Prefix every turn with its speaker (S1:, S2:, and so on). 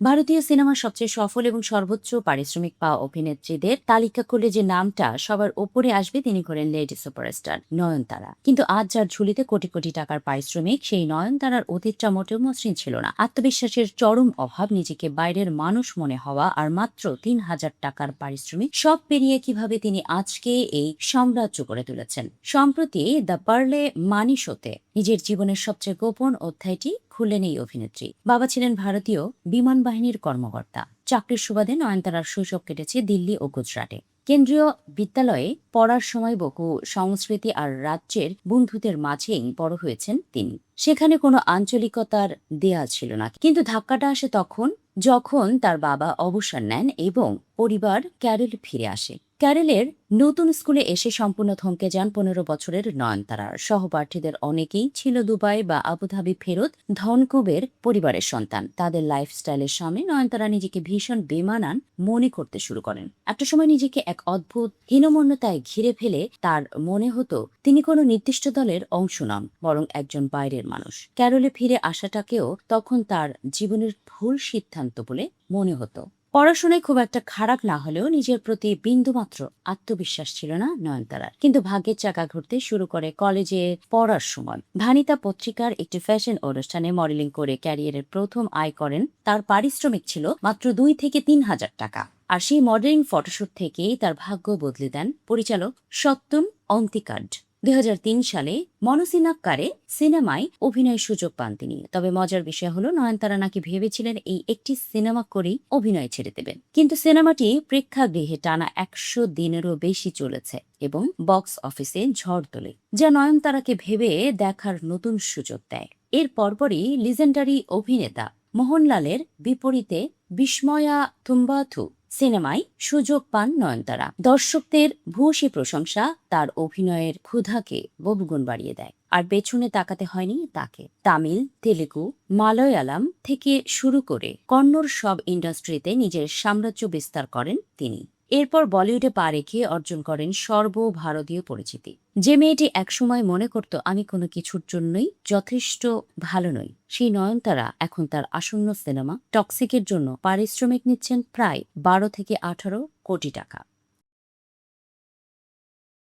S1: ভারতীয় সিনেমার সবচেয়ে সফল এবং সর্বোচ্চ পারিশ্রমিক পাওয়া অভিনেত্রীদের তালিকা করলে যে নামটা সবার ওপরে আসবে তিনি হলেন লেডি সুপারস্টার নয়নতারা। কিন্তু আজ যার ঝুলিতে কোটি কোটি টাকার পারিশ্রমিক, সেই নয়নতারার অতীতটা মোটেও মসৃণ ছিল না। আত্মবিশ্বাসের চরম অভাব, নিজেকে বাইরের মানুষ মনে হওয়া আর মাত্র ৩,০০০ টাকার পারিশ্রমিক, সব পেরিয়ে কিভাবে তিনি আজকে এই সাম্রাজ্য করে তুলেছেন। সম্প্রতি দ্য পার্লে মানি শোতে নিজের জীবনের সবচেয়ে গোপন অধ্যায়টি খুললেন এই অভিনেত্রী। বাবা ছিলেন ভারতীয় বিমান বাহিনীর কর্মকর্তা। চাকরির সুবাদে নয়নতারার শৈশব কেটেছে দিল্লি ও গুজরাটে। কেন্দ্রীয় বিদ্যালয়ে পড়ার সময় বহু সংস্কৃতি আর রাজ্যের বন্ধুদের মাঝেই বড় হয়েছেন তিনি। সেখানে কোনো আঞ্চলিকতার দেয়া ছিল না, কিন্তু ধাক্কাটা আসে তখন যখন তার বাবা অবসর নেন এবং পরিবার ক্যারেল ফিরে আসে। ক্যারেলের নতুন স্কুলে এসে সম্পূর্ণ থমকে যান ১৫ বছরের নয়নতারার সহপাঠীদের অনেকেই ছিল দুবাই বা আবুধাবি ফেরত ধনকুবের পরিবারের সন্তান। তাদের লাইফস্টাইলের সামনে নয়নতারা নিজেকে ভীষণ বেমানান মনে করতে শুরু করেন। একটা সময় নিজেকে এক অদ্ভুত হীনমন্যতায় ঘিরে ফেলে তার মনে হতো তিনি কোনো নির্দিষ্ট দলের অংশ নন, বরং একজন বাইরের মানুষ। ক্যারলে ফিরে আসাটাকেও তখন তার জীবনের ভুল সিদ্ধান্ত বলে মনে হতো। পড়াশোনায় খুব একটা খারাপ না হলেও নিজের প্রতি বিন্দুমাত্র আত্মবিশ্বাস ছিল না নয়নতারার। কিন্তু ভাগ্যের চাকা ঘুরতে শুরু করে কলেজে পড়ার সময়। ভানিতা পত্রিকার একটি ফ্যাশন অনুষ্ঠানে মডেলিং করে ক্যারিয়ারের প্রথম আয় করেন। তার পারিশ্রমিক ছিল মাত্র ২ থেকে ৩ হাজার টাকা। আর সেই মডেলিং ফটোশুট থেকেই তার ভাগ্য বদলে দেন পরিচালক সত্যম অন্তিকাড। ২০০৩ সালে মনসিনাক্কারে সিনেমায় অভিনয়ের সুযোগ পান তিনি। তবে মজার বিষয় হলো, নয়নতারা নাকি ভেবেছিলেন এই একটি সিনেমা করেই অভিনয় ছেড়ে দেবেন। কিন্তু সিনেমাটি প্রেক্ষাগৃহে টানা ১০০ দিনেরও বেশি চলেছে এবং বক্স অফিসে ঝড় তোলে, যা নয়নতারাকে ভেবে দেখার নতুন সুযোগ দেয়। এর পরপরই লিজেন্ডারি অভিনেতা মোহনলালের বিপরীতে বিস্ময়া থুম্বাথু সিনেমায় সুযোগ পান নয়নতারা। দর্শকদের ভূয়সী প্রশংসা তার অভিনয়ের ক্ষুধাকে বহুগুণ বাড়িয়ে দেয়। আর পেছনে তাকাতে হয়নি তাকে। তামিল, তেলেগু, মালয়ালাম থেকে শুরু করে কন্নড় সব ইন্ডাস্ট্রিতে নিজের সাম্রাজ্য বিস্তার করেন তিনি। এরপর বলিউডে পা রেখে অর্জন করেন সর্বভারতীয় পরিচিতি। যে মেয়েটি একসময় মনে করত আমি কোনো কিছুর জন্যই যথেষ্ট ভালো নই, সেই নয়নতারা এখন তার আসন্ন সিনেমা টক্সিকের জন্য পারিশ্রমিক নিচ্ছেন প্রায় ১২ থেকে ১৮ কোটি টাকা।